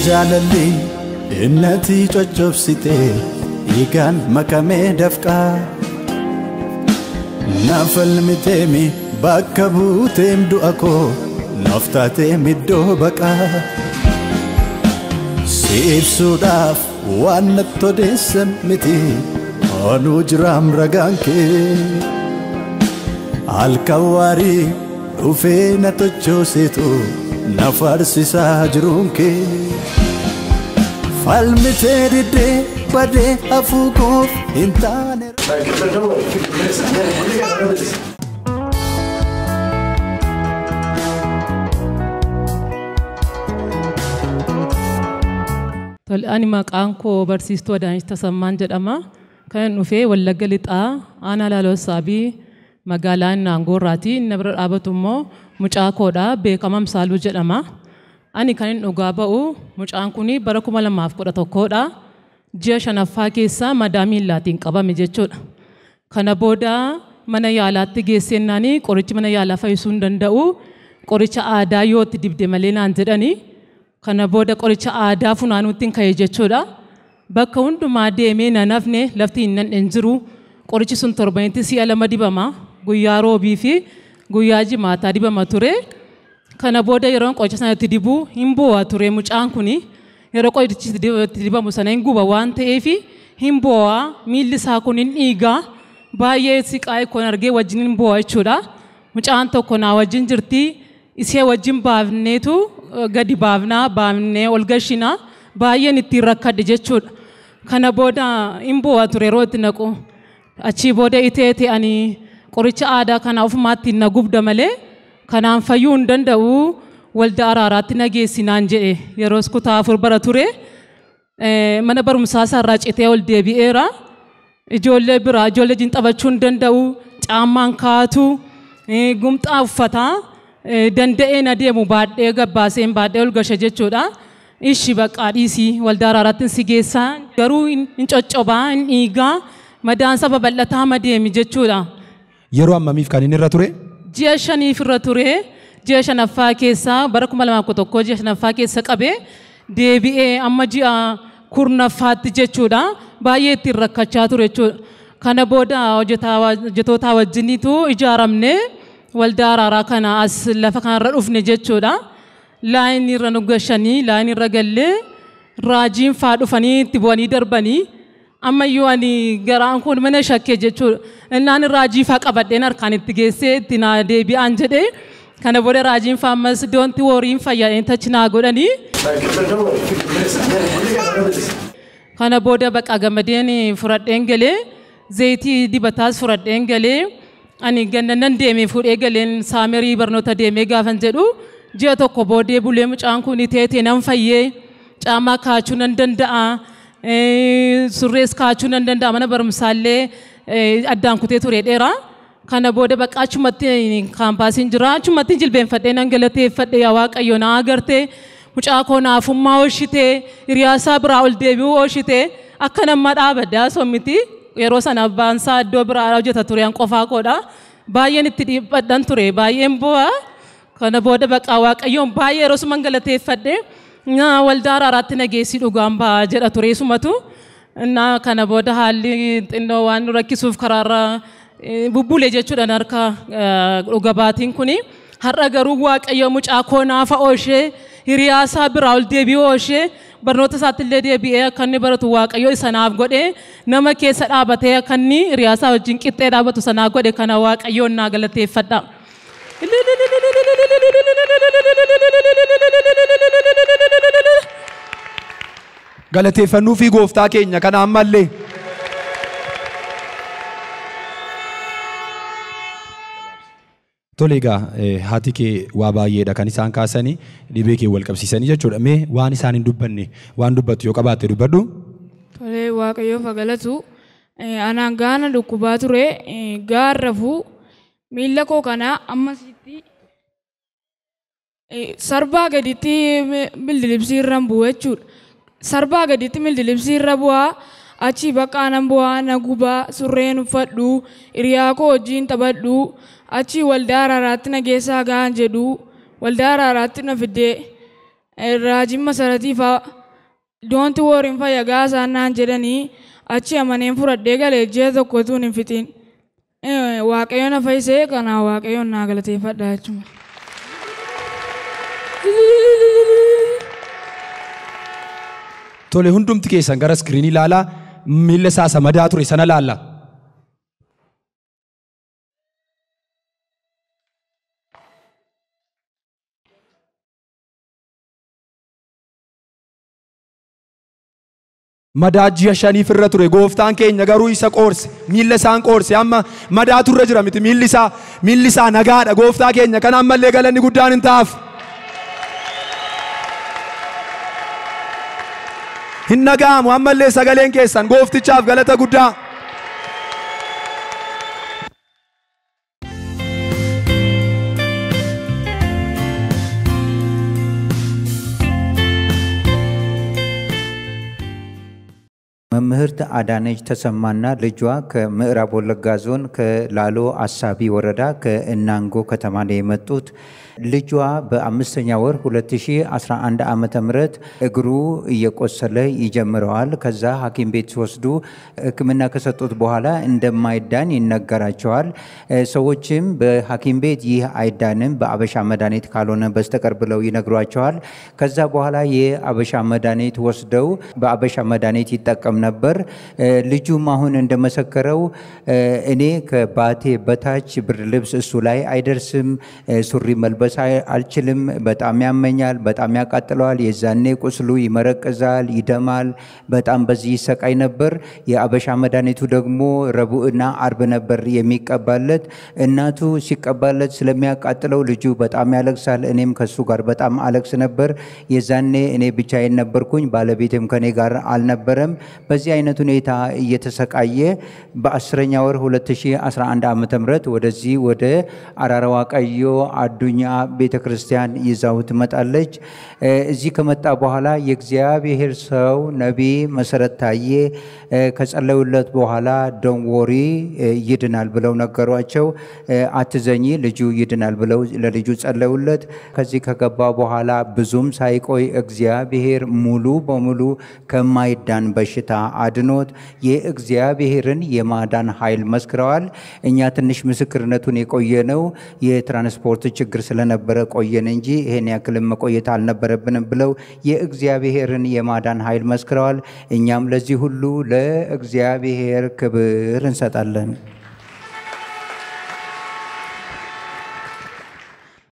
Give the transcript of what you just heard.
jaalalli innati coccobsite igaan makamee dafqaa nafalmiteemi bakka buuteem du'a koo naftaateem iddoo baqaa si ibsuudhaaf waan natti odeessan miti anuu jiraam ragaan kee halkan waarii dhufee na tochooseetu na faarsisaa jiruun kee falmitee diddee badee hafuu koof hin taane ani maqaan koo barsiistuu Adaanech Tasammaan jedhama. Kan dhufee Wallagga Lixaa aanaa Laaloo Saabii magaalaa Naangoorraati. Inni bira dhaabatu immoo mucaa koodha Beekamaa Amsaaluu jedhama. Ani kan inni dhugaa ba'u mucaan kun bara 2011dha. Ji'a shanaffaa keessa madaa miillaatiin qabame jechuudha. Kana booda mana yaalaatti geesseennaan qorichi mana yaalaa fayyisuu hin danda'u. Qoricha aadaa yoo itti dibde malee naan jedhani. Kana booda qoricha aadaa funaanuutti hin ka'e jechuudha. Bakka hundumaa deemee na nafne lafti hin jiru. Qorichi sun torbanitti si'a lama dibama. Guyyaa roobii fi guyyaa jimaataa dibama ture. Kana booda yeroo qoricha sanatti dibu hin bu'a ture mucaan kuni. Yeroo qorichi dibamu sana hin guba waan ta'eef hin bu'a. Miilli isaa kun hin dhiiga. Baay'ee siqaa ikkoon argee wajjin hin bu'a jechuudha. Mucaan tokko naa wajjin jirti. Isee wajjin baafneetu gadi baafnee ol gashinaa baay'een ittiin rakkadhe jechuudha. Kana booda hin bu'a ture yeroo itti naqu. Achii booda iteeti ani qoricha aadaa kana ofumaatti na gubda malee kanaan fayyuu hin danda'u waldaa araaraatti na geessinaan jedhe yeroo kutaa 4 bara ture. Mana barumsaa isaarraa citee ol deebi'eera. Ijoollee biraa ijoollee wajjin taphachuu hin danda'u. Caammaan kaatu gumxaa uffataa. Danda'ee na deemu baadhee gabbaaseen baadhee ol gashe jechuudha. Ishi baqqaa dhiisii waldaa araaraatti si geessaa garuu hin coccobaa hin dhiigaa madaan saba bal'ataa madeemi jechuudha. Yeroo ammamiif kan inni irra ture? Ji'a 5 irra ture. Ji'a 5ffaa keessa bara 2011 ji'a 5ffaa keessa qabee deebi'ee amma ji'a 10ffaatti jechuudha. Baay'ee ittiin rakkachaa ture jechuudha. Kana booda hojjetoota wajjiniitu ijaaramne. Waldaa araaraa kana as lafa kanarra dhufne jechuudha. Laayinii irra nu gashanii laayinii irra gallee raajiin faa dhufanii itti bu'anii darbanii ammayyuu ani garaan kun mana shakkee jechuudha. Innaan raajii faa qabadheen harkaan itti geessee itti naa deebi'aan jedhee kana booda raajiin faa ammas doonti woriin fayyadeen tachi naa godhanii. Kana booda baqa gammadeen fudhadheen galee zayitii dibataas fudhadheen galee. Ani gannan deemee fuudhee galeen saamerii barnoota deemee gaafan jedhu ji'a tokko boodee bulee mucaan kun teetee nan fayyee caamaa kaachuu nan danda'a surrees kaachuu nan danda'a mana barumsaallee addaan kutee ture dheera. Kana booda bakka achumatti kaampaasiin jira achumatti jilbeenfadhee nan galateeffadhe yaa Waaqayyo na agartee mucaa koo naafummaa oolchitee hiriyaasaa biraa ol deebi'uu oolchitee akka nama dhaabaddaa sommiti. Yeroo sana abbaan isaa iddoo biraa hojjeta ture an qofaa koodha. Baay'een itti dhiibbadhan ture baay'een bu'a. Kana booda baqa Waaqayyoon baay'ee yeroo suma galateeffadhe waldaa araaraatti na geessii dhugaan ba'a jedha ture sumatu. Kana booda haalli xinnoo waan nu rakkisuuf karaarra bubbulee jechuudha harka dhuga baatiin kuni. Har'a garuu Waaqayyo mucaa koo naafa oolchee hiriyaasaa biraa ol deebi'uu oolchee barnoota isaattillee deebi'ee akka inni baratu Waaqayyo isanaaf godhee nama keessa dhaabatee akka inni hiriyaasaa wajjin qixxee dhaabatu sanaaf godhe kana Waaqayyoon naa galateeffadha. Galateeffannuu fi gooftaa keenya kana ammallee. Tole egaa haati kee waa baay'eedha kan isaan kaasanii dhibee kee wal qabsiisanii jechuudha. Mee waan isaan hin dubbanne waan dubbattu yoo qabaatte dubbadhu. Tole Waaqayyoof galatu anaan gaana dhukkubaa ture gaarrafuu miilla koo kana ammasitti sarbaa gaditti mildilibsii irra bu'u jechuudha. Sarbaa gaditti mildilibsii irra bu'aa achi bakka nan bu'aa na gubaa surreen uffadhu hiriyaa koo wajjin taphadhu achi waldaa araaraatti na geessaa gahan jedhu waldaa araaraatti na fidee raajiin masaratii fa'a doonti woriin fayya gaasaan naan jedhanii achi amaneen fudhadhee galee ji'a tokko tuun hin fixiin. Waaqayyoon afaysee kanaa waaqayyoon naa galateeffadha jechuudha. Tole hundumti keessan gara iskiriinii ilaalaa miilla isaa isa madaa ture sana laalla. Madaa ji'a 5 irra ture gooftaan keenya garuu isa qoorse miilla isaan qoorse amma madaa turre jira miti miilli isaa nagaadha gooftaa keenya kan ammallee galanni guddaan hin taaf. Hin nagaamu ammallee sagaleen keessan gooftichaaf galata guddaa. መምህርት አዳነች ተሰማና ልጇ ከምዕራብ ወለጋ ዞን ከላሎ አሳቢ ወረዳ ከእናንጎ ከተማ ነው የመጡት። ልጇ በ5ኛ ወር 2011 ዓመተ ምህረት እግሩ እየቆሰለ ይጀምረዋል። ከዛ ሐኪም ቤት ሲወስዱ ሕክምና ከሰጡት በኋላ እንደማይዳን ይነገራቸዋል። ሰዎችም በሐኪም ቤት ይህ አይዳንም በአበሻ መድኃኒት ካልሆነ በስተቀር ብለው ይነግሯቸዋል። ከዛ በኋላ የአበሻ መድኃኒት ወስደው በአበሻ መድኃኒት ይጠቀም ነበር። ልጁም አሁን እንደመሰከረው እኔ ከባቴ በታች ብርድ ልብስ እሱ ላይ አይደርስም፣ ሱሪ መልበስ አልችልም፣ በጣም ያመኛል፣ በጣም ያቃጥለዋል፣ የዛኔ ቁስሉ ይመረቅዛል፣ ይደማል፣ በጣም በዚህ ይሰቃይ ነበር። የአበሻ መድኃኒቱ ደግሞ ረቡዕና አርብ ነበር የሚቀባለት። እናቱ ሲቀባለት ስለሚያቃጥለው ልጁ በጣም ያለቅሳል። እኔም ከሱ ጋር በጣም አለቅስ ነበር። የዛኔ እኔ ብቻዬን ነበርኩኝ፣ ባለቤቴም ከኔ ጋር አልነበረም። በዚህ አይነት ሁኔታ እየተሰቃየ በ10ኛ ወር 2011 ዓመተ ምህረት ወደዚህ ወደ አራራዋ ቀዮ አዱኛ ቤተክርስቲያን ይዛው ትመጣለች። እዚህ ከመጣ በኋላ የእግዚአብሔር ሰው ነቢይ መሰረት ታዬ ከጸለዩለት በኋላ ዶንወሪ ይድናል ብለው ነገሯቸው። አትዘኚ ልጁ ይድናል ብለው ለልጁ ጸለዩለት። ከዚህ ከገባ በኋላ ብዙም ሳይቆይ እግዚአብሔር ሙሉ በሙሉ ከማይዳን በሽታ አድኖት የእግዚአብሔርን የማዳን ኃይል መስክረዋል። እኛ ትንሽ ምስክርነቱን የቆየነው የትራንስፖርት ችግር ስለነበረ ቆየን እንጂ ይሄን ያክል መቆየት አልነበረብንም ብለው የእግዚአብሔርን የማዳን ኃይል መስክረዋል። እኛም ለዚህ ሁሉ ለእግዚአብሔር ክብር እንሰጣለን።